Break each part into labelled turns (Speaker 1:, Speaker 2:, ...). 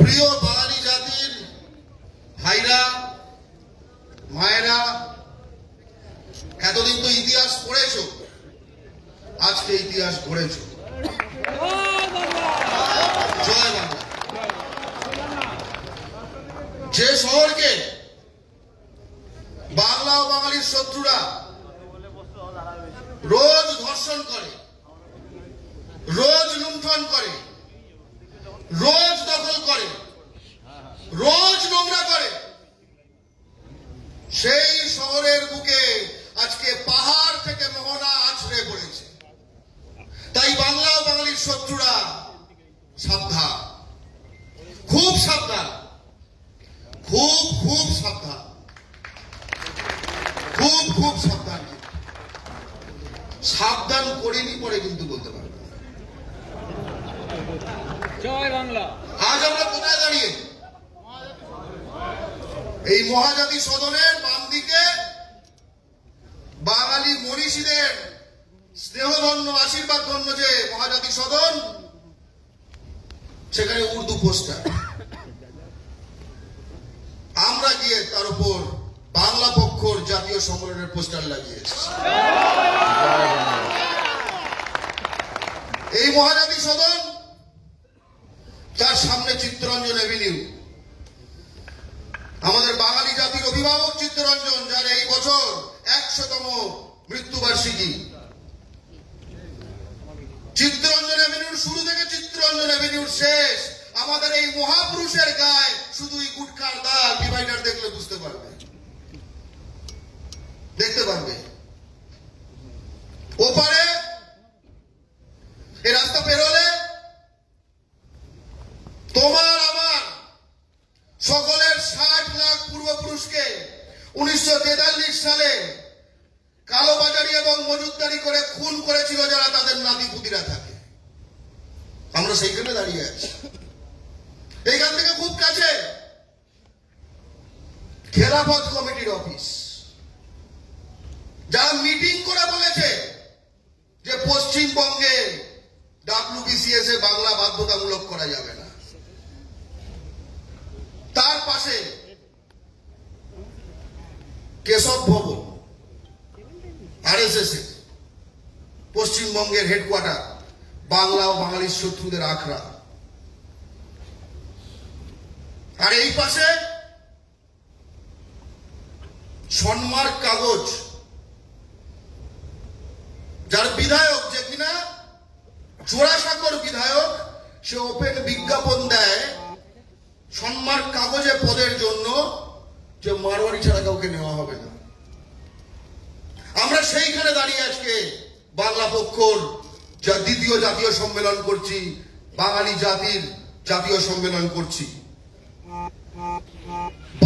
Speaker 1: প্রিয় বাঙালি জাতির ভাইরা মায়েরা, এতদিন তো ইতিহাস পড়েছ, আজকে ইতিহাস গড়েছ। জয় বাংলা। যে শহরকে বাংলা ও বাঙালির শত্রুরা রোজ ধর্ষণ করে, রোজ লুণ্ঠন করে, রোজ দখল করে, রোজ নোংরা করে, সেই শহরের বুকে আজকে পাহাড় থেকে মোহনা আছড়ে পড়েছে। তাই বাংলা ও বাঙালির শত্রুরা সাবধান, খুব সাবধান, খুব খুব সাবধান, খুব খুব সাবধান। সাবধান করিনি পরে কিন্তু বলতে পারবে।
Speaker 2: জয় বাংলা।
Speaker 1: আজ আমরা কোথায় দাঁড়িয়ে? এই মহাজাতি সদনের বাম দিকে বাঙালি মনীষীদের স্নেহধন্য আশীর্বাদ ধন্য যে মহাজাতি সদন, সেখানে উর্দু পোস্টার। আমরা গিয়ে তার উপর বাংলা পক্ষর জাতীয় সম্মেলনের পোস্টার লাগিয়েছি। এই মহাজাতি সদন, তার সামনে চিত্তরঞ্জন এভিনিউ, আমাদের বাঙালি জাতির অভিভাবক চিত্তরঞ্জন, যার এই বছর 100তম মৃত্যুবার্ষিকী। চিত্তরঞ্জন এভিনিউর শুরু থেকে চিত্তরঞ্জন এভিনিউর শেষ, আমাদের এই মহাপুরুষের গায়ে শুধুই গুটখার দাগ। ডিভাইডার দেখলে বুঝতে পারবে, দেখতে পারবে। ওপারে এই রাস্তা পেরোলে তোমার আমার সকলের 60 লাখ পূর্বপুরুষকে 1943 সালে কালোবাজারি এবং মজুতদারি করে খুন করেছিল যারা, তাদের নাতি পুতিরা থাকে। আমরা সেইখানে দাঁড়িয়ে আছি। এইখান থেকে খুব কাছে খেলাফত কমিটির অফিস, যারা মিটিং করে বলেছে যে পশ্চিমবঙ্গে WBCS এ বাংলা বাধ্যতামূলক করা যাবে না। তার পাশে কেশব ভবন, RSS এর পশ্চিমবঙ্গের হেডকোয়ার্টার, বাংলা ও বাঙালির শত্রুদের আখড়া। আর এই পাশে সনমার্ক কাগজ, যার বিধায়ক, যে কিনা জোড়াসাঁকোর বিধায়ক, সে ওপেন বিজ্ঞাপন দেয় সনমার্ক কাগজে পদের জন্য যে মারোয়ারি ছাড়া কাউকে নেওয়া হবে না। আমরা সেইখানে দাঁড়িয়ে আজকে বাংলা পক্ষর যা দ্বিতীয় জাতীয় সম্মেলন করছি, বাঙালি জাতির জাতীয় সম্মেলন করছি।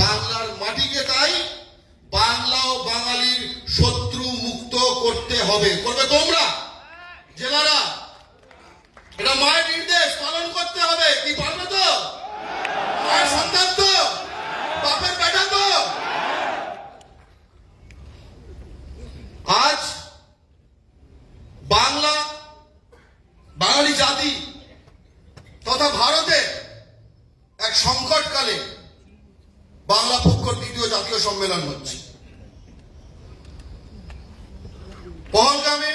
Speaker 1: বাংলার মাটিকে তাই বাংলা ও বাঙালির শত্রু মুক্ত করতে হবে। করবে তোমরা জেলারা, এটা মায়ের নির্দেশ পালন করতে হবে। কি পারবে তো? মায়ের সন্তান তো, বাপের বেটা তো। আজ বাংলা, বাঙালি জাতি তথা ভারতে এক সংকটকালে বাংলা পক্ষর দ্বিতীয় জাতীয় সম্মেলন হচ্ছে। পহলগামে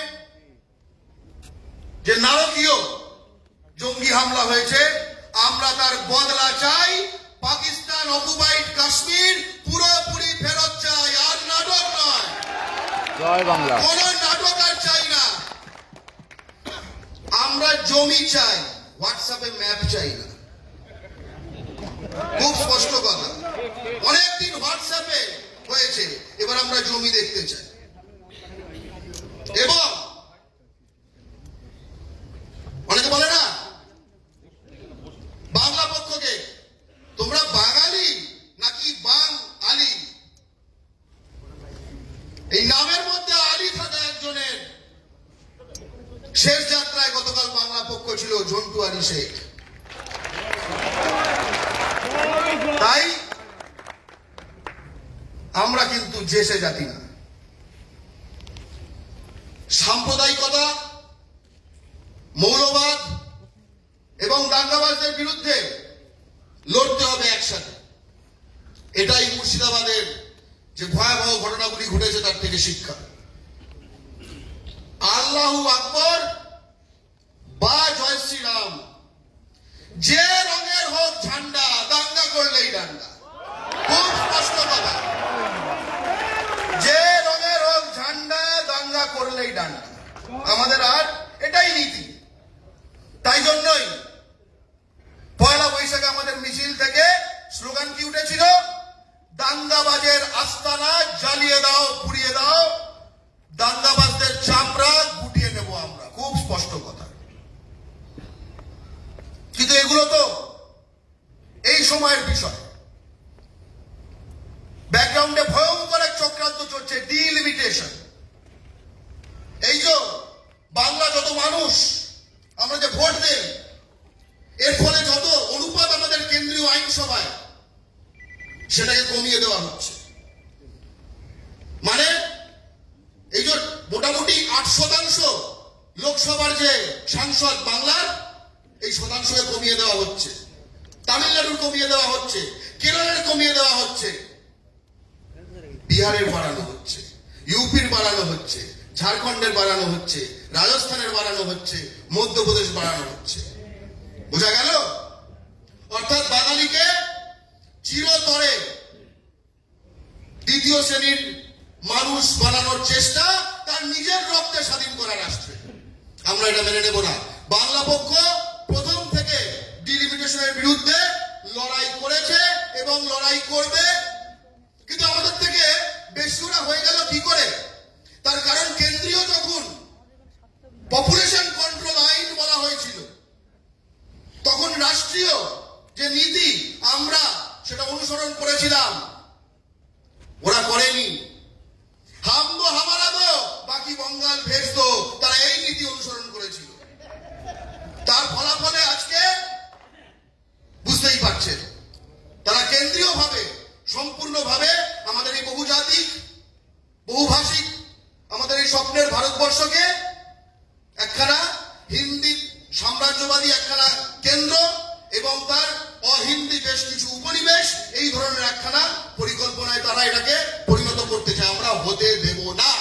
Speaker 1: যে নারকীয় জঙ্গি হামলা হয়েছে, আমরা তার বদলা চাই। পাকিস্তান অকুপাইড কাশ্মীর পুরোপুরি ফেরত চাই, আর নাটক নয়।
Speaker 2: জয় বাংলা।
Speaker 1: কোন নাটক আর চাই না। আমরা জমি চাই, হোয়াটসঅ্যাপে ম্যাপ চাই না। খুব স্পষ্ট কথা। অনেকদিন হোয়াটসঅ্যাপে হয়েছে, এবার আমরা জমি দেখতে চাই। এবং অনেকে বলে না বাংলা পক্ষকে, তোমরা বাঙালি নাকি বাং আলী? এই নামের মধ্যে আলী থাকা একজনের শেষ যাত্রায় গতকাল বাংলা পক্ষ ছিল ঝন্টু আলী শেখ। তাই আমরা কিন্তু জেসে জাতি না। সাম্প্রদায়িকতা, মৌলবাদ এবং দাঙ্গাবাজদের বিরুদ্ধে লড়তে হবে একসাথে। এটাই মুর্শিদাবাদের যে ভয়াবহ ঘটনাগুলি ঘটেছে তার থেকে শিক্ষা। আল্লাহু আকবর বা জয় শ্রীরাম, যে রঙের হোক ঝান্ডা, দাঙ্গা করলেই ডান্ডা। খুব স্পষ্ট কথা, যে রঙের হোক ঝান্ডা, দাঙ্গা করলেই ডান্ডা। আমাদের আর এটাই নীতি। তাই জন্যই পয়লা বৈশাখে আমাদের মিছিল থেকে স্লোগান কি উঠেছিল? দাঙ্গাবাজের আস্তানা জ্বালিয়ে দাও, পুড়িয়ে দাও, দাঙ্গাবাজদের চামড়া গুটিয়ে নেব আমরা। খুব স্পষ্ট কথা। কিন্তু এগুলো তো এই সময়ের বিষয়। ব্যাকগ্রাউন্ডে ভয়ঙ্কর এক চক্রান্ত চলছে, ডিলিমিটেশন। এই যে বাংলা যত মানুষ আমরা যে ভোট দেই, এর ফলে যত অনুপাত আমাদের কেন্দ্রীয় আইনসভায়, সেটাকে কমিয়ে দেওয়া হচ্ছে। মানে এই যে মোটামুটি 8% লোকসভার যে সাংসদ বাংলার, এই শতাংশকে কমিয়ে দেওয়া হচ্ছে। তামিলনাড়ুর কমিয়ে দেওয়া হচ্ছে, কেরলের কমিয়ে দেওয়া হচ্ছে, বিহারের বাড়ানো হচ্ছে, ইউপির বাড়ানো হচ্ছে, ঝাড়খণ্ডের বাড়ানো হচ্ছে, রাজস্থানের বাড়ানো হচ্ছে, মধ্যপ্রদেশ বাড়ানো হচ্ছে। বোঝা গেল? অর্থাৎ বাঙালিকে চিরতরে দ্বিতীয় শ্রেণীর মানুষ বানানোর চেষ্টা, তার নিজের রক্তে স্বাধীন করা রাষ্ট্রে। আমরা এটা মেনে নেব না। বাংলা পক্ষ প্রথম থেকে ডিলিমিটেশনের বিরুদ্ধে লড়াই করেছে এবং লড়াই করবে। কিন্তু আমাদের থেকে বেশি ওরা হয়ে গেল কি করে? তার কারণ কেন্দ্রীয় যখন পপুলেশন কন্ট্রোল আইন বলা হয়েছিল, তখন রাষ্ট্রীয় যে নীতি আমরা সেটা অনুসরণ করেছিলাম, ওরা করেনি। হাম দো হামারা দো, বাকি বঙ্গাল ভেজ দো, তারা এই নীতি অনুসরণ করেছিল। তার ফলাফলে আজকে বুঝতেই পারছেন, তারা কেন্দ্রীয় ভাবে সম্পূর্ণভাবে আমাদের এই বহুজাতিক বহুভাষিক আমাদের এই স্বপ্নের ভারতবর্ষকে একখানা হিন্দি সাম্রাজ্যবাদী একখানা কেন্দ্র এবং তার অহিন্দি বেশ কিছু উপনিবেশ, এই ধরনের একখানা পরিকল্পনায় তারা এটাকে পরিণত করতে চায়। আমরা হতে দেব না,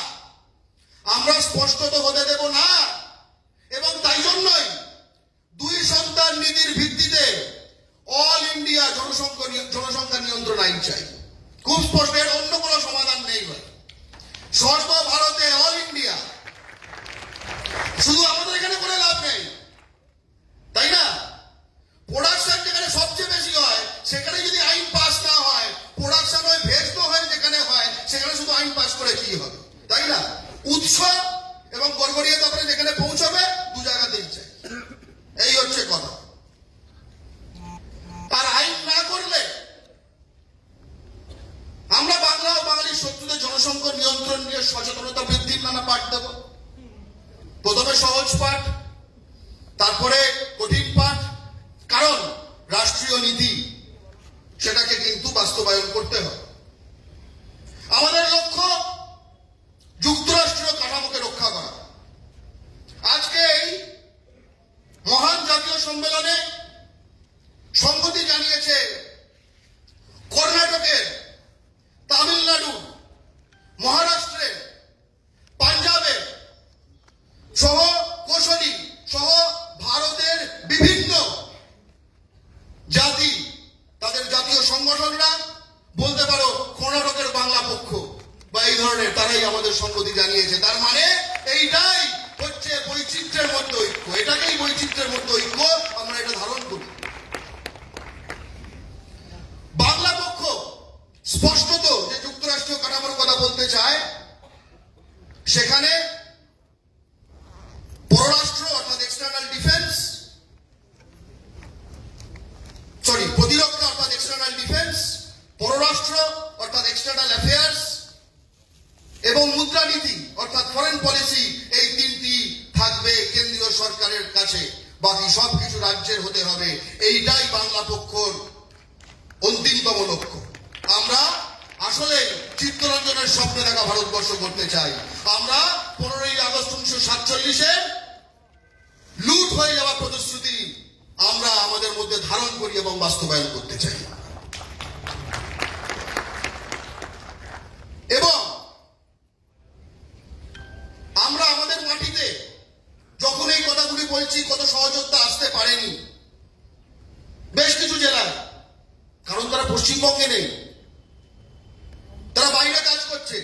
Speaker 1: আমরা স্পষ্টত হতে দেব না। এবং তাই জন্যই 2 সন্তান নীতির ভিত্তিতে অল ইন্ডিয়া জনসংখ্যা নিয়ন্ত্রণ আইন চাই। খুব স্পষ্ট, এর অন্য কোনো সমাধান নেই ভাই। সর্বভারতে অল ইন্ডিয়া, শুধু আমাদের এখানে করে লাভ নেই, তাই না? প্রোডাকশন যেখানে সবচেয়ে বেশি হয়, সেখানে যদি আইন পাস না হয়, প্রোডাকশন হয় ভেস্ত হয় যেখানে হয়, সেখানে শুধু আইন পাস করে কি হবে, তাই না? উৎস এবং গড়গড়িয়ে তারপরে যেখানে পৌঁছবে, 2 জায়গাতেই চাই। এই হচ্ছে কথা। আর আইন না করলে আমরা বাংলা ও বাঙালির শত্রুদের জনসংখ্যা নিয়ন্ত্রণ নিয়ে সচেতনতা বৃদ্ধির নানা পাঠ দেব। প্রথমে সহজ পাঠ, তারপরে কঠিন পাঠ। কারণ রাষ্ট্রীয় নীতি সেটাকে কিন্তু বাস্তবায়ন করতে হবে। আমাদের লক্ষ্য যুক্তরাষ্ট্রীয় কাঠামোকে রক্ষা করা। আজকে এই মহান জাতীয় সম্মেলনে সংহতি জানিয়েছে কর্ণাটকের, তামিলনাড়ু, মহারাষ্ট্রের, পাঞ্জাবের সহ কোশলী সহ ভারতের বিভিন্ন জাতি, তাদের জাতীয় সংগঠনরা, বলতে পারো কর্ণাটকের বাংলা পক্ষ বা এই ধরনের, তারাই আমাদের সংহতি জানিয়েছে। তার মানে এইটাই হচ্ছে বৈচিত্র্যের মধ্যে ঐক্য। এটাকেই বৈচিত্র্যের মধ্যে ঐক্য আমরা এটা ধারণ করি। বাংলা পক্ষ স্পষ্টত যে যুক্তরাষ্ট্রীয় কাঠামোর কথা বলতে চায়, সেখানে পররাষ্ট্র অর্থাৎ এক্সটার্নাল ডিফেন্স, প্রতিরক্ষা অর্থাৎ এক্সটার্নাল ডিফেন্স, পররাষ্ট্র অর্থাৎ এক্সটার্নাল অ্যাফেয়ার্স এবং মুদ্রানীতি অর্থাৎ ফরেন পলিসি, এই 3টি থাকবে কেন্দ্রীয় সরকারের কাছে, বাকি সবকিছু রাজ্যের হতে হবে। এইটাই বাংলা পক্ষর অন্তিমতম লক্ষ্য। আমরা আসলে চিত্তরঞ্জনের স্বপ্নে দেখা ভারতবর্ষ করতে চাই। আমরা 15ই আগস্ট 1947 লুট হয়ে যাওয়া প্রতিশ্রুতি আমরা আমাদের মধ্যে ধারণ করি এবং বাস্তবায়ন করতে চাই। এবং আমরা আমাদের মাটিতে যখন এই কথাগুলি বলছি, কত সহযোগিতা আসতে পারেনি বেশ কিছু জেলায়, কারণ তারা পশ্চিমবঙ্গে নেই, তারা বাইরে কাজ করছে,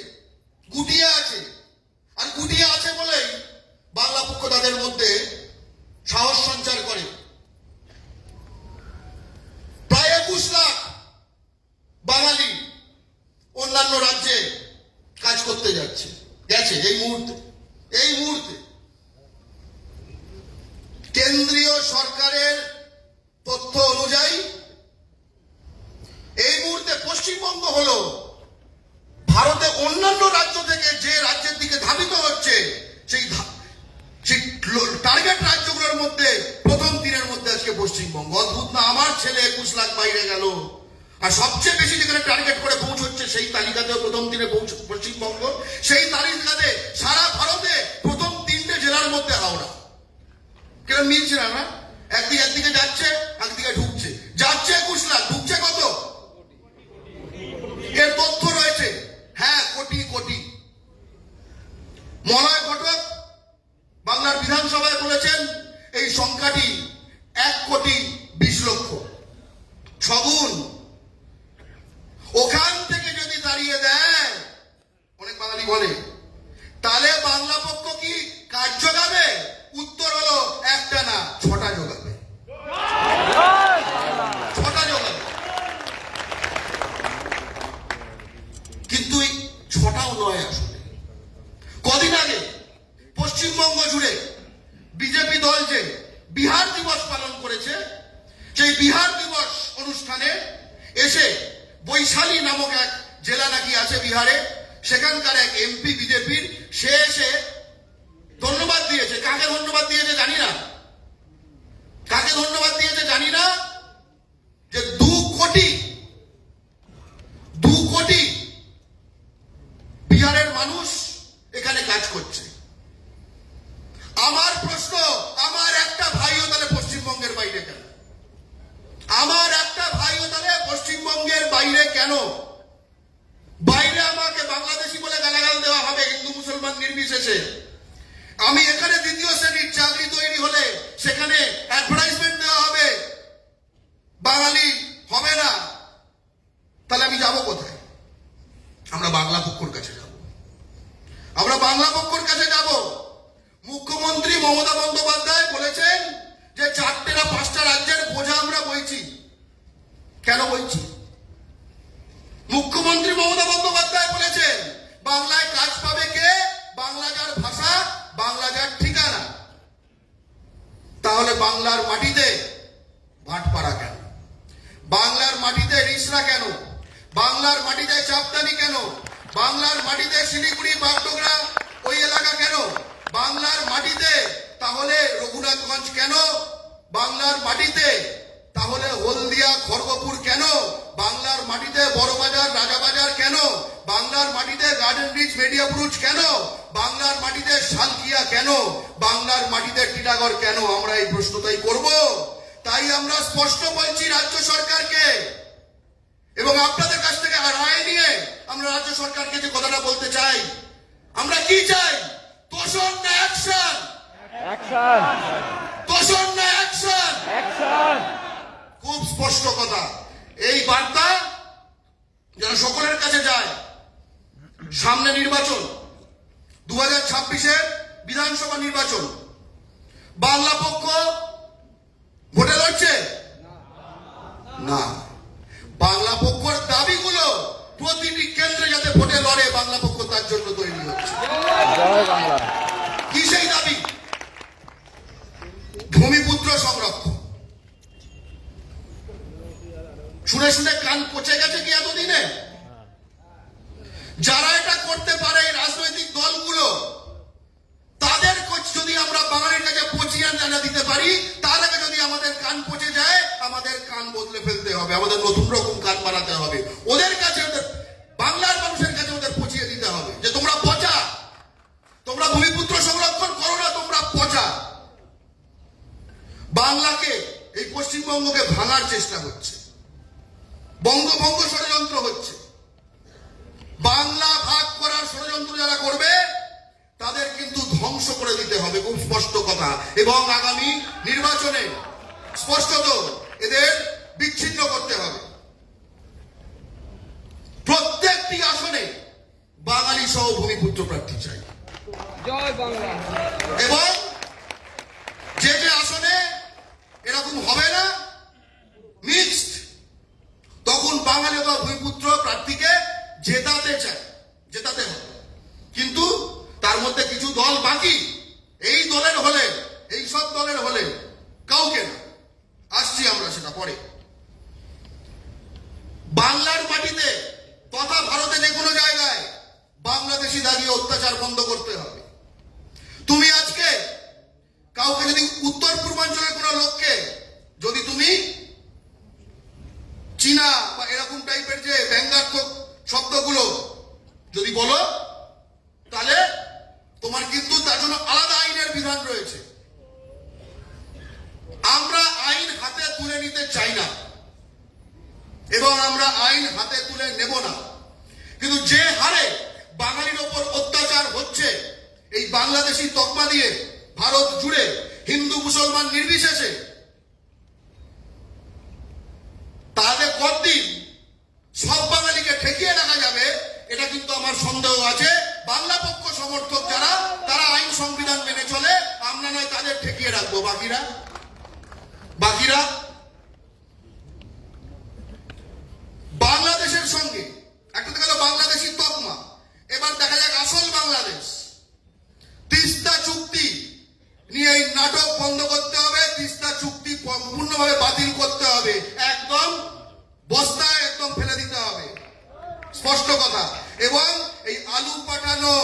Speaker 1: গুটিয়ে আছে। আর গুটিয়ে আছে বলেই বাংলা পক্ষ তাদের মধ্যে সাহস সঞ্চার করে। প্রায় 21 লাখ বাঙালি অন্যান্য রাজ্যে কাজ করতে গেছে এই মুহূর্তে কেন্দ্রীয় সরকারের তথ্য অনুযায়ী এই মুহূর্তে পশ্চিমবঙ্গ হলো ভারতে অন্যান্য রাজ্য থেকে যে রাজ্যের দিকে ধাবিত হচ্ছে সেই টার্গেট রাজ্যগুলোর মধ্যে প্রথম দিনের মধ্যে আজকে পশ্চিমবঙ্গ। অদ্ভুত না? আমার ছেলে 21 লাখ বাইরে গেল, আর সবচেয়ে বেশি যেখানে টার্গেট করে পৌঁছচ্ছে সেই তালিকাতেও প্রথম দিনে পশ্চিমবঙ্গ। সেই তালিকাতে সারা ভারতে প্রথম 3টে জেলার মধ্যে হাওড়া। কেন মিলছে না? না, একদিকে যাচ্ছে, একদিকে ঢুকছে। যাচ্ছে 21 লাখ, ঢুকছে কত? এর তথ্য রয়েছে। হ্যাঁ, কোটি কোটি। মলয় ঘটক বাংলার বিধানসভায় বলেছেন এই সংখ্যাটি 1,20,00,000, 6 গুণ। ওখান থেকে যদি দাঁড়িয়ে দেয়, অনেক বাঙালি বলে, তাহলে বাংলা পক্ষ কি কাজ জোগাবে? উত্তর হলো একটা না, 6টা জোগাবে। 6টা জোগাবে। কিন্তু এই 6টাও নয় আসলে। কদিন আগে পশ্চিমবঙ্গ জুড়ে বিজেপি দল যে বিহার দিবস পালন করেছে, সেই বিহার দিবস অনুষ্ঠানে এসে বৈশালী নামক এক জেলা নাকি আছে বিহারে, সেখানকার এক এমপি বিজেপির, সে এসে ধন্যবাদ দিয়েছে। কাকে ধন্যবাদ দিয়েছে জানি না, কাকে ধন্যবাদ দিয়েছে জানি না, যে 2 কোটি বিহারের মানুষ এখানে কাজ করছে। আমার প্রশ্ন, আমার একটা ভাইও তাহলে পশ্চিমবঙ্গের বাইরে কেন? আমার একটা ভাইও তাহলে পশ্চিমবঙ্গের বাইরে কেন? বাইরে আমাকে বাংলাদেশি বলে গালাগাল দেওয়া হবে, হিন্দু মুসলমান নির্বিশেষে। আমি এখানে 2য় শ্রেণীর চাকরি তৈরি হলে সেখানে অ্যাডভার্টাইজমেন্ট দেওয়া হবে, বাঙালি হবে না। তাহলে আমি যাব কোথায়? আমরা বাংলা পক্ষর কাছে যাব। আমরা বাংলা পক্ষর কাছে যাব। মুখ্যমন্ত্রী মমতা বন্দ্যোপাধ্যায় বলেছেন যে 4টে না 5টা রাজ্যের বোঝা আমরা বইছি। কেন বইছি? মুখ্যমন্ত্রী মমতা বন্দ্যোপাধ্যায় বলেছেন বাংলায় কাজ পাবে কে? বাংলা যার ভাষা, বাংলা যার ঠিকানা। তাহলে বাংলার মাটিতে ভাটপাড়া কেন? বাংলার মাটিতে রিসরা কেন? বাংলার মাটিতে চাপদানি কেন? বাংলার মাটিতে শিলিগুড়ি, বাগডোগরা ওই এলাকা কেন? বাংলার মাটিতে তাহলে রঘুনাথগঞ্জ কেন? বাংলার মাটিতে তাহলে হলদিয়া, খড়গপুর কেন? বাংলার মাটিতে বড়বাজার, রাজাবাজার কেন? বাংলার মাটিতে গার্ডেন রিচ, মেডিয়াবুরুজ কেন? বাংলার মাটিতে শালকিয়া কেন? বাংলার মাটিতে টিটাগড় কেন? আমরা এই প্রশ্নটাই করব। তাই আমরা স্পষ্ট বলছি রাজ্য সরকারকে, এবং আপনাদের কাছ থেকে রায় নিয়ে আমরা রাজ্য সরকারকে যে কথাটা বলতে চাই, আমরা কি চাই? তোষণ না অ্যাকশন, তোষণ না অ্যাকশন। খুব স্পষ্ট কথা। এই বার্তা যেন সকলের কাছে যায়। সামনে নির্বাচন, 2026-এর বিধানসভা নির্বাচন। বাংলা পক্ষ ভোটে লড়ছে না। বাংলা পক্ষর দাবিগুলো প্রতিটি কেন্দ্রে যাতে ভোটে লড়ে, বাংলা পক্ষ তার জন্য তৈরি হচ্ছে। কি সেই দাবি? ভূমিপুত্র সংরক্ষণ। শুনে শুনে কান পচে গেছে কি এতদিনে? যারা এটা করতে পারে এই রাজনৈতিক দলগুলো, তাদের যদি আমরা বাঙালির কাছে পচিয়ে জানা দিতে পারি, তার আগে যদি আমাদের কান পচে যায়, আমাদের কান বদলে ফেলতে হবে, আমাদের নতুন রকম কান বানাতে হবে। ওদের কাছে, বাংলার মানুষের কাছে ওদের পচিয়ে দিতে হবে যে তোমরা পচা, তোমরা ভূমিপুত্র সংরক্ষণ করো না, তোমরা পচা। বাংলাকে এই পশ্চিমবঙ্গকে ভাঙার চেষ্টা হচ্ছে, বঙ্গভঙ্গ ষড়যন্ত্র হচ্ছে। বাংলা ভাগ করার ষড়যন্ত্র যারা করবে তাদের কিন্তু ধ্বংস করে দিতে হবে, খুব স্পষ্ট কথা। এবং আগামী নির্বাচনে স্পষ্টত এদের বিচ্ছিন্ন করতে হবে। প্রত্যেকটি আসনে বাঙালি সহ ভূমিপুত্র প্রার্থী চাই।
Speaker 2: জয় বাংলা।
Speaker 1: এবং যে যে আসনে এরকম হবে না মিক্সড, তখন বাঙালি অথবা ভূমিপুত্র প্রার্থীকে জেতাতে চায়, জেতাতে হবে। কিন্তু তার মধ্যে কিছু দল বাকি, এই দলের হলে, এই সব দলের হলে কাউকে না। আসছি আমরা সেটা পরে। বাংলার মাটিতে তথা ভারতে যে কোনো জায়গায় বাংলাদেশি দাঁড়িয়ে অত্যাচার বন্ধ করতে হবে। তুমি আজকে কাউকে যদি উত্তর পূর্বাঞ্চলের কোনো লোককে যদি তুমি চীনা বা এরকম টাইপের যে ব্যঙ্গাত্মক শব্দগুলো যদি বলো, তাহলে তোমার কিন্তু তার জন্য আলাদা আইনের বিধান রয়েছে। আমরা আইন হাতে তুলে নিতে চাই না এবং আমরা আইন হাতে তুলে নেব না। কিন্তু যে হারে বাঙালির ওপর অত্যাচার হচ্ছে এই বাংলাদেশি তকমা দিয়ে ভারত জুড়ে হিন্দু মুসলমান নির্বিশেষে, তাহলে কতদিন সব বাঙালিকে ঠেকিয়ে রাখা যাবে এটা কিন্তু আমার সন্দেহ আছে। বাংলা পক্ষ সমর্থক যারা, তারা আইন সংবিধান মেনে চলে, আমরা নয় তাদের ঠেকিয়ে রাখবো। বাকিরা বাংলাদেশের সঙ্গে একটা তো গেল বাংলাদেশি তকমা, এবার দেখা যাক আসল বাংলাদেশ। তিস্তা চুক্তি নিয়ে এই নাটক বন্ধ করতে হবে, তিস্তা চুক্তি সম্পূর্ণভাবে বাতিল করতে হবে, একদম বস্তায় একদম ফেলে দিতে হবে, স্পষ্ট কথা। এবং এই আলু পাঠানো,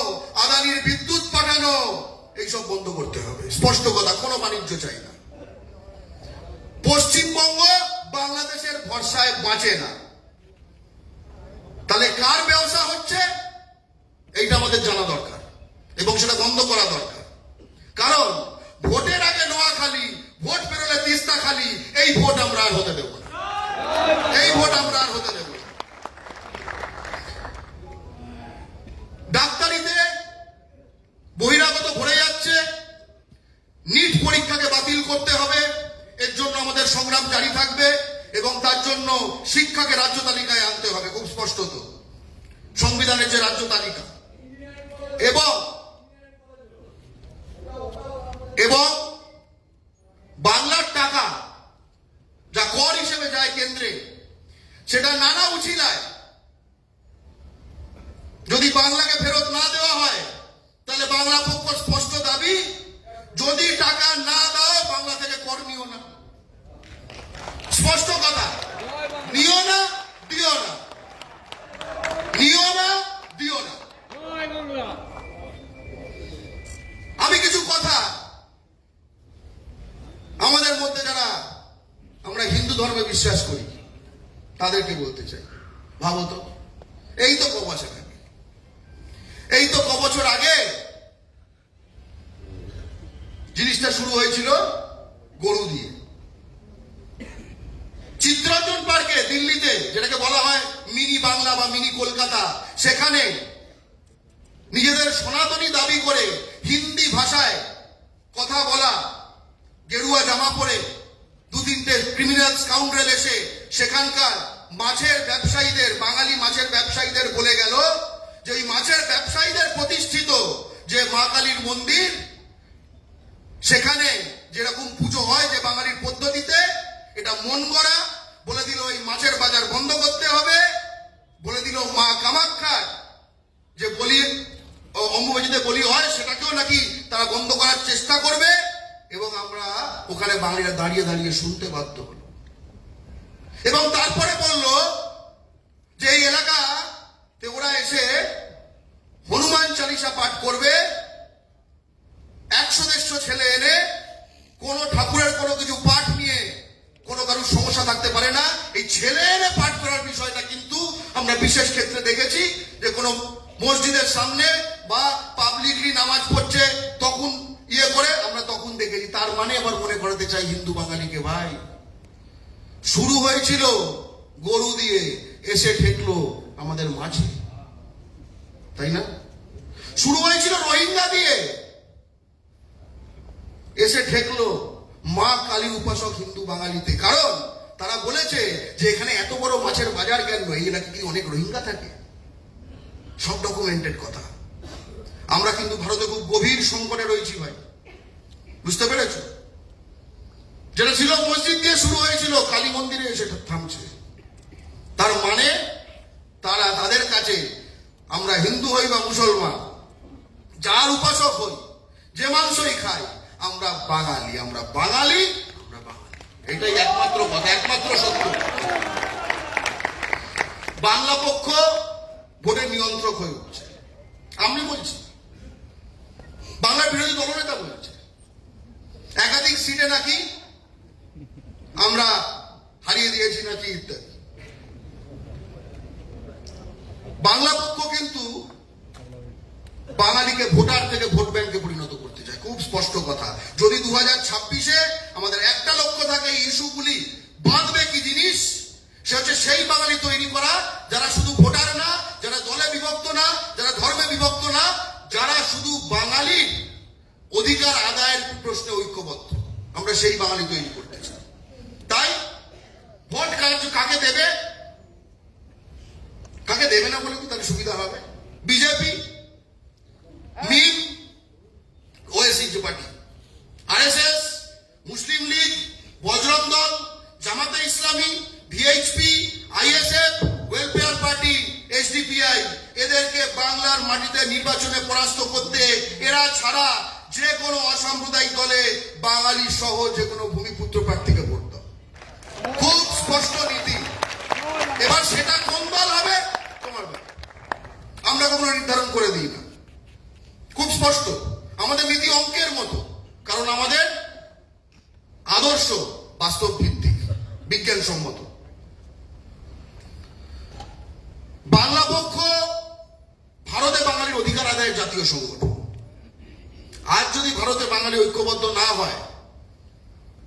Speaker 1: আদানির বিদ্যুৎ পাঠানো, এইসব বন্ধ করতে হবে, স্পষ্ট কথা। কোনো বাণিজ্য চাই না। পশ্চিমবঙ্গ বাংলাদেশের ভরসায় বাঁচে না, তাহলে কার ব্যবসা হচ্ছে এইটা আমাদের জানা দরকার এবং সেটা বন্ধ করা দরকার। কারণ ভোটের আগে নোয়াখালী, ভোট পেরোলে তিস্তা খালি, এই ভোট আমরা আর হতে দেব না, এই ভোট আমরা আর হতে দেব না। ডাক্তারিতে বহিরাগত ভরে যাচ্ছে, নিট পরীক্ষাকে বাতিল করতে হবে, এর জন্য আমাদের সংগ্রাম জারি থাকবে এবং তার জন্য শিক্ষাকে রাজ্য তালিকায় আনতে হবে, খুব স্পষ্টত সংবিধানের যে রাজ্য তালিকা। এবং বাংলার টাকা যা কর হিসেবে যায় কেন্দ্রে, সেটা নানা উছিলায় যদি বাংলাকে ফেরত না দেওয়া হয়, তাহলে বাংলা পক্ষ স্পষ্ট দাবি, যদি টাকা না দাও বাংলা থেকে কর নিও না, স্পষ্ট কথা। নিও না, দিও না, নিও না, দিও না। আমি কিছু কথা আমাদের মধ্যে যারা আমরা হিন্দু ধর্মে বিশ্বাস করি তাদেরকে বলতে চাই। ভাবো তো, এই তো কবছর আগে, এই তো কবছর আগে জিনিসটা শুরু হয়েছিল গরু দিয়ে। চিত্তরঞ্জন পার্কে দিল্লিতে, যেটাকে বলা হয় মিনি বাংলা বা মিনি কলকাতা, সেখানে নিজেদের সনাতনী দাবি করে হিন্দি ভাষায় কথা বলা, গেরুয়া জামা পরে দু তিনটে ক্রিমিনাল স্কাউন্ডারেল এসে সেখানকার মাছের ব্যবসায়ীদের, বাঙালি মাছের ব্যবসায়ীদের বলে গেল যে ওই মাছের ব্যবসায়ীদের প্রতিষ্ঠিত যে মা কালীর মন্দির, সেখানে যেরকম পুজো হয় যে বাঙালির পদ্ধতিতে, এটা মন গড়া। বলে দিল এই মাছের বাজার বন্ধ করতে হবে, বলে দিল মা কামাখ্যার যে বলি অম্বুবাচীতে বলি হয় সেটাকেও নাকি তারা বন্ধ করার চেষ্টা করবে। এবং আমরা ওখানে বাঙালিরা দাঁড়িয়ে দাঁড়িয়ে শুনতে বাধ্য হল। এবং তারপরে বলল যে এই এলাকাতে ওরা এসে হনুমান চালিসা পাঠ করবে, 100-150 ছেলে এনে কোন ঠাকুরের কোনো কিছু পাঠ নিয়ে কোনো কারোর সমস্যা থাকতে পারে না। এই ছেলে এনে পাঠ করার বিষয়টা কিন্তু আমরা বিশেষ ক্ষেত্রে দেখেছি যে কোনো মসজিদের সামনে বা পাবলিকলি নামাজ পড়ছে তখন ইয়ে করে আমরা তখন দেখেছি। তার মানে আবার মনে করাতে চাই হিন্দু বাঙালিকে, ভাই শুরু হয়েছিল গরু দিয়ে, এসে ঠেকলো আমাদের মাঝে, তাই না? শুরু হয়েছিল রোহিঙ্গা দিয়ে, এসে ঠেকলো মা কালী উপাসক হিন্দু বাঙালিতে। কারণ তারা বলেছে যে এখানে এত বড় মাছের বাজার কেন, এই এলাকায় কি অনেক রোহিঙ্গা থাকে? সব ডকুমেন্টেড কথা। আমরা কিন্তু ভারতে খুব গভীর সংকটে রয়েছি ভাই, বুঝতে পেরেছ? যেটা ছিল মসজিদ দিয়ে শুরু হয়েছিল, কালী মন্দিরে এসে থামছে। তার মানে তারা, তাদের কাছে আমরা হিন্দু হই বা মুসলমান, যার উপাসক হই, যে মাংসই খাই, আমরা বাঙালি, আমরা বাঙালি, আমরা বাঙালি। এটাই একমাত্র কথা, একমাত্র সত্য। বাংলা পক্ষ ভোটের নিয়ন্ত্রক হয়ে উঠছে। আমি বলছি, বাংলার বিরোধী দলনেতা বলছে একাধিক সিটে নাকি আমরা হারিয়ে দিয়েছি নাকি ইত্যাদি। বাংলা পক্ষ কিন্তু বাঙালিকে ভোটার থেকে ভোট ব্যাংকে পরিণত করতে চায়, খুব স্পষ্ট কথা। যদি 2026-এ আমাদের একটা লক্ষ্য থাকে, ইস্যুগুলি বাঁধবে কি জিনিস, সে হচ্ছে সেই বাঙালি তৈরি করা যারা শুধু ভোটার না, যারা দলে বিভক্ত না, যারা ধর্মে বিভক্ত না, যারা শুধু বাঙালি অধিকার আদায়ের প্রশ্নে ঐক্যবদ্ধ। আমরা সেই বাঙালি তৈরি করতে চাই। তাই ভোট কাকে দেবে, কাকে দেবে না বলে কি তার সুবিধা হবে? বিজেপি, মিম, ওএসি পার্টি, আরএসএস, মুসলিম লীগ, বজরং দল, জামাতে ইসলামী, VHP, ISF, welfare party, SDPI, এদেরকে বাংলার মাটিতে নির্বাচনে পরাস্ত করতে এরা ছাড়া যে কোনো অসাম্প্রদায়িক দলে বাঙালি সহ যে কোনো ভূমিপুত্র প্রার্থীকে ভোট দাও। খুব স্পষ্ট নীতি। এবার সেটা কোন দল হবে তোমার ব্যাপার, আমরা কখনো নির্ধারণ করে দিই না। খুব স্পষ্ট আমাদের নীতি, অঙ্কের মতো। কারণ আমাদের আদর্শ বাস্তব ভিত্তিক, বিজ্ঞানসম্মত। বাংলা পক্ষ ভারতে বাঙালির অধিকার আদায়ের জাতীয় সংগঠন। আজ যদি ভারতে বাঙালি ঐক্যবদ্ধ না হয়,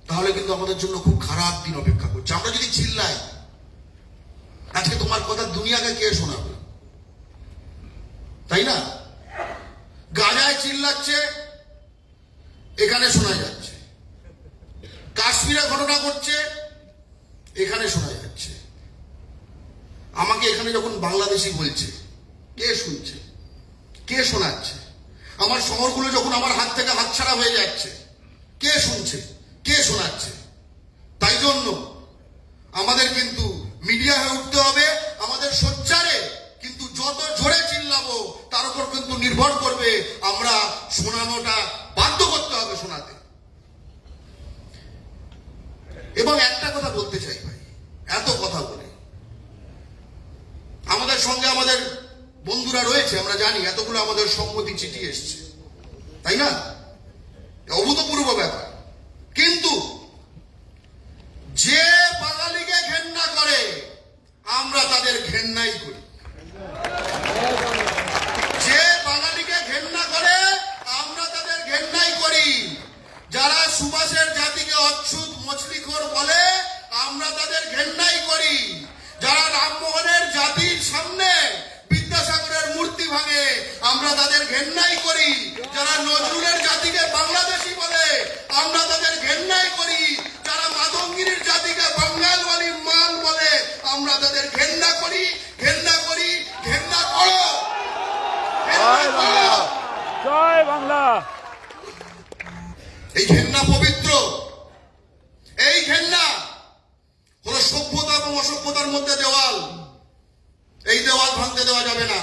Speaker 1: তাহলে কিন্তু আমাদের জন্য খুব খারাপ দিন অপেক্ষা করছে। আমরা যদি চিল্লাই, আজকে তোমার কথা দুনিয়াকে কে শোনাবে, তাই না? গাজায় চিল্লাচ্ছে, এখানে শোনা যাচ্ছে। কাশ্মীরে ঘটনা ঘটছে, এখানে শোনা যাচ্ছে। আমাকে এখানে যখন বাংলাদেশি বলছে, কে শুনছে, কে শোনাচ্ছে? আমার শহরগুলো যখন আমার হাত থেকে হাতছাড়া হয়ে যাচ্ছে, কে শুনছে, কে শোনাচ্ছে? তাই জন্য আমাদের কিন্তু মিডিয়া হয়ে উঠতে হবে। আমাদের সোচ্চারে কিন্তু যত জোরে চিল্লাবো তার উপর কিন্তু নির্ভর করবে আমরা শোনানোটা বাধ্য করতে হবে, শোনাতে। এবং একটা কথা বলতে চাই ভাই, এত কথা বলে আমাদের সঙ্গে আমাদের বন্ধুরা রয়েছে, আমরা জানি এতগুলো আমাদের সম্মতি চিঠি এসছে, তাই না? অভূতপূর্ব ব্যাপার। কিন্তু যে বাঙালিকে ঘেন্না করে আমরা তাদের ঘেন্নাই করি। যে বাঙালিকে ঘেন্না করে আমরা তাদের ঘেন্নাই করি। যারা সুভাষের জাতিকে অচ্ছুত মছলিখোর বলে আমরা তাদের ঘেন্নাই করি। যারা রামমোহনের জাতির সামনে বিদ্যাসাগরের মূর্তি ভাঙে আমরা তাদের ঘেন্নাই করি। যারা নজরুলের জাতিকে বাংলাদেশি বলে আমরা তাদের ঘেন্নাই করি। যারা মাধবগিরির জাতিকে বাঙ্গালওয়ালি মাল বলে আমরা তাদের ঘেন্না করি, ঘেন্না করি, ঘেন্না করো।
Speaker 2: জয় বাংলা।
Speaker 1: এই ঘেন্না পবিত্র, এই ঘেন্না হলো সভ্যতা এবং অসভ্যতার মধ্যে দেওয়াল। এই দেওয়াল ভাঙতে দেওয়া যাবে না।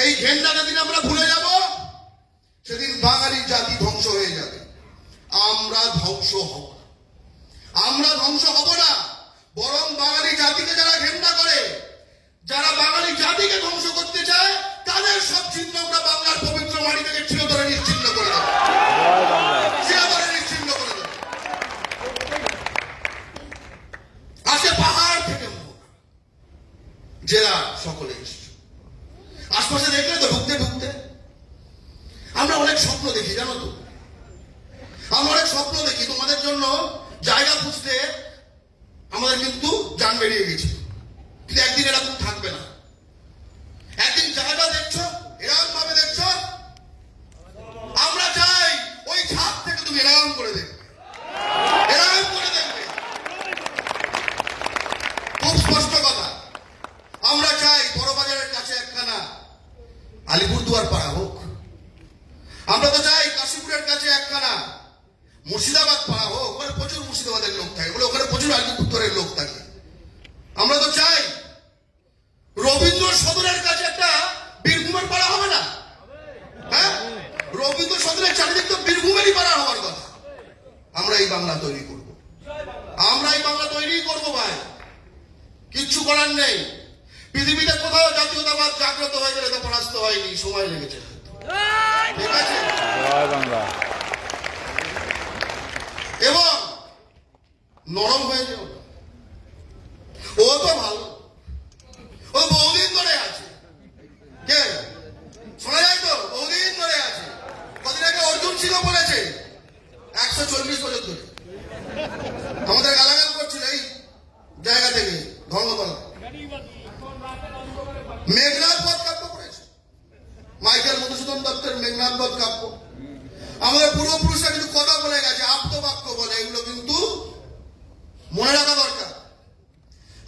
Speaker 1: এই ঘেন্না যেদিন আমরা ভুলে যাব, সেদিন বাঙালি জাতি ধ্বংস হয়ে যাবে। আমরা ধ্বংস হব না, আমরা ধ্বংস হব না। বরং বাঙালি জাতিকে যারা ঘেন্না করে, যারা বাঙালি জাতিকে ধ্বংস করতে চায়, তাদের সব চিহ্ন আমরা বাংলার পবিত্র মাটি থেকে চিরতরে নিশ্চিহ্ন করে দেব, চিরতরে নিশ্চিহ্ন করে দেব। আসে পাহাড় থেকে জেলা সকলে এসছে। আশপাশে দেখলে তো ঢুকতে ঢুকতে আমরা অনেক স্বপ্ন দেখি, জানো তো? আমরা অনেক স্বপ্ন দেখি। তোমাদের জন্য জায়গা খুঁজতে আমাদের কিন্তু জান বেরিয়ে গেছে, কিন্তু একদিন এরকম থাকবে না। একদিন জায়গা দেখছো, এরকম ভাবে দেখছো, আমরা চাই ওই ঝাঁপ থেকে তুমি এরকম করে দেখবে, এরকম করে দেখবে। খুব স্পষ্ট কথা, আমরা চাই বড়বাজারের কাছে একখানা আলিপুরদুয়ার পাড়া হোক, আমরা তো চাই কাশীপুরের কাছে একখানা মুর্শিদাবাদ পাড়া হোক, ওখানে প্রচুর মুর্শিদাবাদের লোক থাকে, বলে ওখানে প্রচুর আলিপুরদুয়ারের লোক থাকে। আমরা তো চাই রবীন্দ্র সদনের কাছে একটা বীরভূমের পাড়া হবে না? হ্যাঁ, রবীন্দ্র সদনের চারিদিক তো বীরভূমেরই পাড়া হওয়ার কথা। আমরা এই বাংলা তৈরি করব, আমরা এই বাংলা তৈরি করব ভাই, কিচ্ছু করার নেই। পৃথিবীতে কোথাও জাতীয়তাবাদ জাগ্রত হয়ে গেলে তো পরাস্ত হয়নি, সময় লেগেছে, ঠিক আছে?
Speaker 2: জয় বাংলা।
Speaker 1: এবং নরম হয়ে যাও, ও তো ভালো, ও বহুদিন ধরে আছে, কে শোনা যায় তো, বহুদিন ধরে আছে। কদিন আগে অর্জুন সিং বলেছে 140 বছর ধরে আমাদের গালাগাল করছিল এই জায়গা থেকে, ধর্মতলা। মেঘনাথ বধ কাব্য করেছে মাইকেল মধুসূদন দত্তের মেঘনাথ বধ কাব্য। আমাদের পূর্বপুরুষরা কিন্তু কথা বলে গেছে, আপ্তবাক্য বলে, এগুলো কিন্তু মনে রাখা দরকার।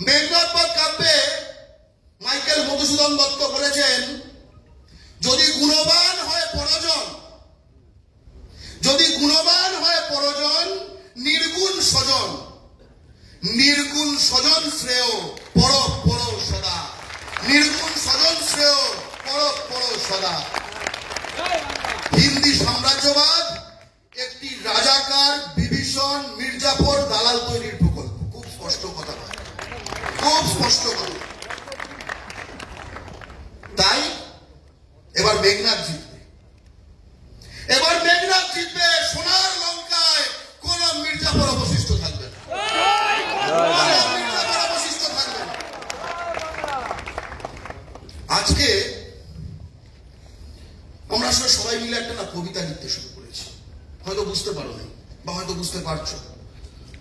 Speaker 1: মেঘনাথ বধ কাব্যে মাইকেল মধুসূদন দত্ত বলেছেন, যদি গুণবান হয় পরজন, যদি গুণবান হয় পরজন, নির্গুণ স্বজন, নির্গুণ স্বজন শ্রেয় পর পর সদা, নির্গুণ স্বজন শ্রেয় পর পর সদা। হিন্দি সাম্রাজ্যবাদ একটি রাজাকার বিভীষণ মির্জাফর দালাল তৈরির প্রকল্প। খুব স্পষ্ট কথা, খুব স্পষ্ট কথা। তাই এবার মেঘনাথ জিতবে, এবার মেঘনাথ জিতবে। সোনার লঙ্কায় কোন মির্জাফর অবশিষ্ট থাকবে না, মির্জাফর অবশিষ্ট থাকবে না। আজকে আমরা আসলে সবাই মিলে একটা না কবিতা লিখতে শুরু করেছি, হয়তো বুঝতে পারো না, বা হয়তো বুঝতে পারছো,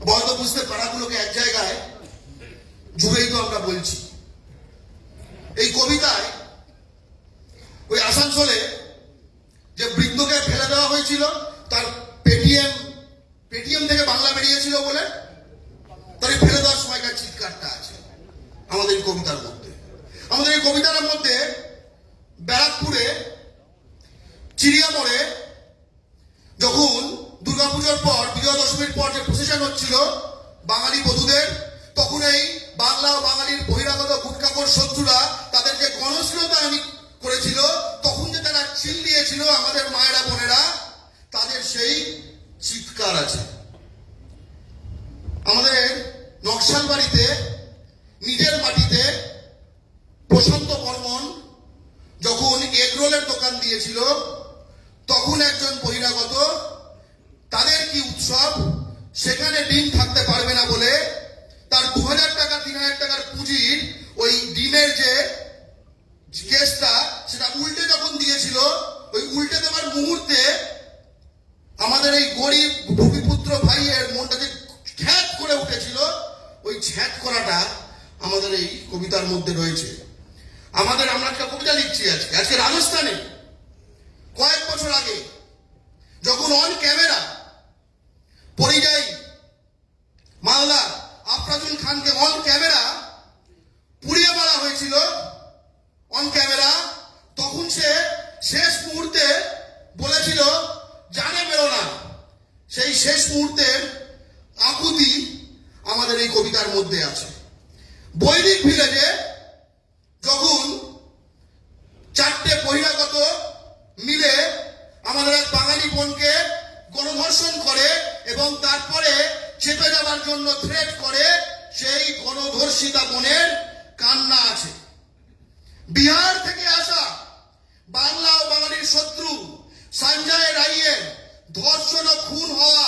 Speaker 1: বা হয়তো বুঝতে পারাগুলোকে এক জায়গায় জুড়েই তো আমরা বলছি। এই কবিতায় ওই আসানসোলে যে বৃদ্ধকে ফেলে দেওয়া হয়েছিল, তার পেটিএম থেকে বাংলা বেরিয়েছিল বলে তার ফেলে দেওয়ার সময়কার চিৎকারটা আছে আমাদের এই কবিতার মধ্যে। আমাদের এই কবিতার মধ্যে ব্যারাকপুরে চিড়িয়া মোড়ে যখন দুর্গাপুজোর পর, বিজয়া দশমীর পর যে প্রসেশন হচ্ছিল বাঙালি বধূদের, তখন এই বাংলা ও বাঙালির বহিরাগত গুটকাখোর শত্রুরা তাদের যে গণশীলতা করেছিল, তখন যে তারা চিল্লিয়েছিল আমাদের মায়েরা বোনেরা, তাদের সেই চিৎকার আছে। আমাদের নকশালবাড়িতে নিজের মাটিতে প্রশান্ত বর্মন যখন এগরোলের দোকান দিয়েছিল, তখন একজন বহিরাগত, তাদের কি উৎসব, সেখানে ডিম থাকতে পারবে না বলে তার 2000 টাকা 3000 টাকার পুঁজির ওই ডিমের যে কেসটা, সেটা উল্টে যখন দিয়েছিল, ওই উল্টে দেওয়ার মুহূর্তে আমাদের এই গরিব ভূমিপুত্র ভাইয়ের মনটা যে ছ্যাঁত করে উঠেছিল, ওই ছ্যাঁত করাটা আমাদের এই কবিতার মধ্যে রয়েছে। আমরা একটা কবিতা লিখছি আজকে রাজস্থানে কয়েক বছর আগে যখন অন ক্যামেরা পরিযায়ী মালদা আফরাজুল খানকে অন ক্যামেরা পুড়িয়ে মারা হয়েছিল, অন ক্যামেরা, তখন সে শেষ মুহূর্তে বলেছিল জানে বেরো না। সেই শেষ মুহূর্তের আকুতি আমাদের এই কবিতার মধ্যে আছে। বৈদিক ভিলেজে যখন 4টে বহিরাগত মিলে আমাদের এক বাঙালি বোনকে গণধর্ষণ করে এবং তারপরে চেপে যাওয়ার জন্য থ্রেট করে, সেই গণধর্ষিতা বোনের কান্না আছে। বিহার থেকে আসা বাংলা ও বাঙালির শত্রু সঞ্জয় রায়ের ধর্ষণ ও খুন হওয়া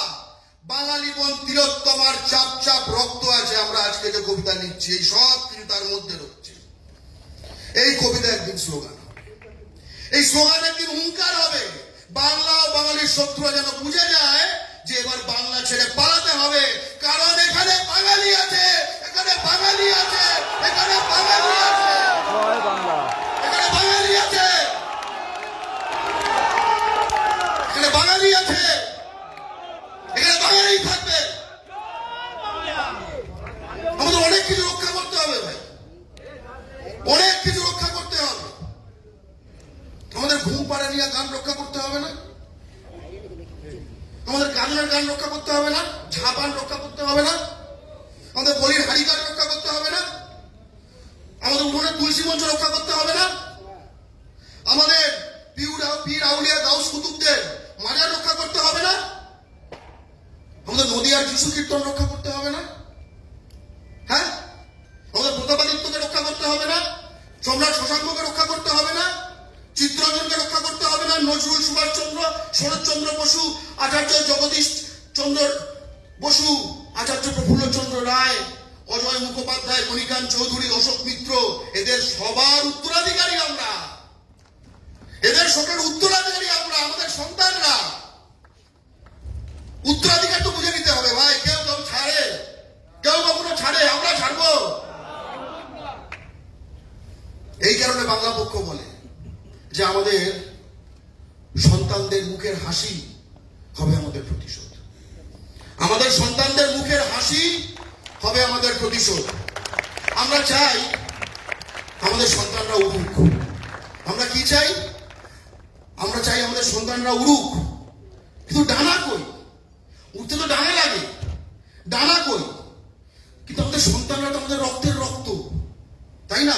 Speaker 1: বাঙালি বোন তিলোত্তমার চাপ চাপ রক্ত আছে। আমরা আজকে যে কবিতা লিখছি, এই সব কিছু তার মধ্যে রয়েছে। এই কবিতা একদিন স্লোগান হবে, এই স্লোগান একদিন হুঙ্কার হবে। বাংলা ও বাঙালির শত্রুরা যেন বুঝে যায় যে এবার বাংলা ছেড়ে পালাতে হবে, কারণ এখানে বাঙালি আছে, বাগান রক্ষা করতে হবে না? ঝাপান রক্ষা করতে হবে না? আমাদের বলির হাড়িকার রক্ষা করতে হবে না? আমাদের উঠোনের তুলসী মঞ্চ রক্ষা করতে হবে না? আমাদের পীর আউলিয়া গাউস কুতুবদের মাজার রক্ষা করতে হবে না? আমাদের নদিয়ার যিশু কীর্তন রক্ষা করতে হবে না? হ্যাঁ, আমাদের প্রতাপাদিত্যকে রক্ষা করতে হবে না? সম্রাট শশাঙ্ককে রক্ষা করতে হবে না? চিত্তরঞ্জনকে রক্ষা করতে হবে না? নজরুল, সুভাষচন্দ্র, শরৎচন্দ্র বসু, আচার্য জগদীশ চন্দ্র বসু, আচার্য প্রফুল্লচন্দ্র রায়, অজয় মুখোপাধ্যায়, মণিকান্ত চৌধুরী, অশোক মিত্র, এদের সবার উত্তরাধিকারী আমরা। এদের শোকের উত্তরাধিকারী আমরা, আমাদের সন্তানরা। উত্তরাধিকার তো বুঝে নিতে হবে ভাই। কেউ ছাড়ে, কেউ কখনো ছাড়ে? আমরা ছাড়বো? এই কারণে বাংলা পক্ষ বলে যে আমাদের সন্তানদের মুখের হাসি হবে আমাদের প্রতিশোধ। আমাদের সন্তানদের মুখের হাসি হবে আমাদের প্রতিশোধ। আমরা চাই আমাদের সন্তানরা উড়ুক। আমরা কি চাই? আমরা চাই আমাদের সন্তানরা উড়ুক, কিন্তু ডানা কই? উঠতে তো ডানা লাগে, ডানা কই? কিন্তু আমাদের সন্তানরা তো আমাদের রক্তের রক্ত, তাই না?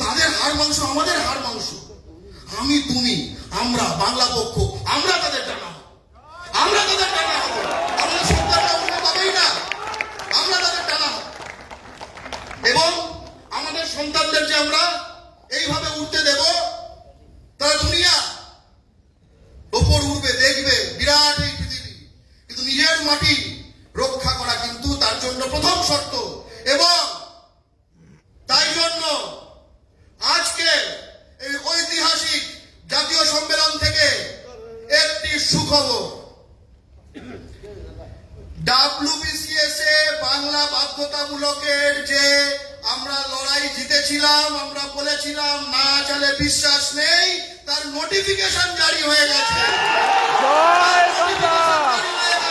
Speaker 1: তাদের হাড় মাংস আমাদের হাড় মাংস। আমি, তুমি, আমরা, বাংলা পক্ষ, আমরা তাদের ডানা হব, আমরা তাদের ডানা হব। আমাদের সন্তানরা উঠতে পাবেই না, আমরা তাদের ডানা হব। এবং আমাদের সন্তানদের যে আমরা এইভাবে উঠতে দেব, তারা দুনিয়া ওপর উঠবে, দেখবে বিরাট এই পৃথিবী। কিন্তু নিজের মাটি রক্ষা করা কিন্তু তার জন্য প্রথম শর্ত। এবং তাই জন্য আজকে এই ঐতিহাসিক জাতীয় সম্মেলন থেকে একটি সুখবর। WBCS এ বাংলা বাধ্যতামূলকের যে আমরা লড়াই জিতেছিলাম, আমরা বলেছিলাম না চালে বিশ্বাস নেই, তার নোটিফিকেশন জারি হয়ে গেছে।
Speaker 2: জয় বাংলা, জয় বাংলা,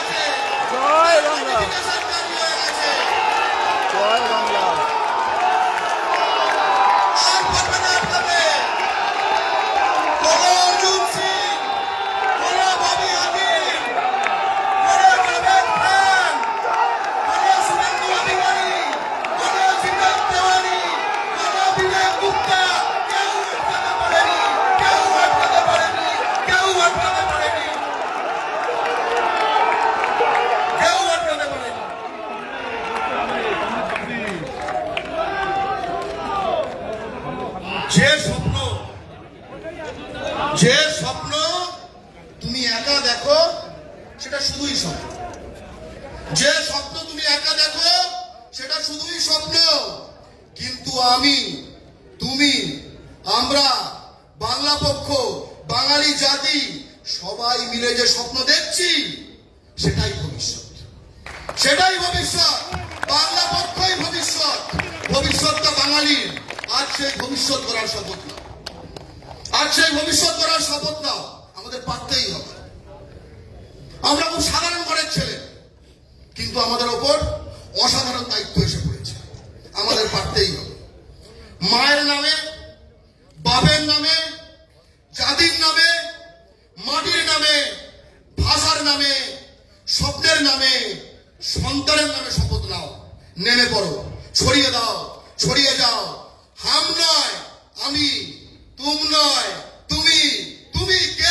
Speaker 2: জয় বাংলা।
Speaker 1: যে স্বপ্ন তুমি একা দেখো সেটা শুধুই স্বপ্ন। যে স্বপ্ন তুমি একা দেখো সেটা শুধুই স্বপ্ন। কিন্তু আমি, তুমি, আমরা, বাংলা পক্ষ, বাঙালি জাতি সবাই মিলে যে স্বপ্ন দেখছি সেটাই ভবিষ্যৎ, সেটাই ভবিষ্যৎ। বাংলা পক্ষই ভবিষ্যৎ। ভবিষ্যৎটা বাঙালির। আজ সেই ভবিষ্যৎ করার শপথ নাও, আজ সেই ভবিষ্যৎ করার শপথ নাও। আমাদের পারতেই হবে। আমরা খুব সাধারণ ঘরের ছেলে, কিন্তু আমাদের ওপর অসাধারণ দায়িত্ব এসে পড়েছে। আমাদের পারতেই হবে। মায়ের নামে, বাপের নামে, জাতির নামে, মাটির নামে, ভাষার নামে, স্বপ্নের নামে, সন্তানের নামে শপথ নাও। নেমে পড়ো, ছড়িয়ে দাও, ছড়িয়ে যাও। হাম নয় আমি, তুম নয় তুমি, তুমি কে?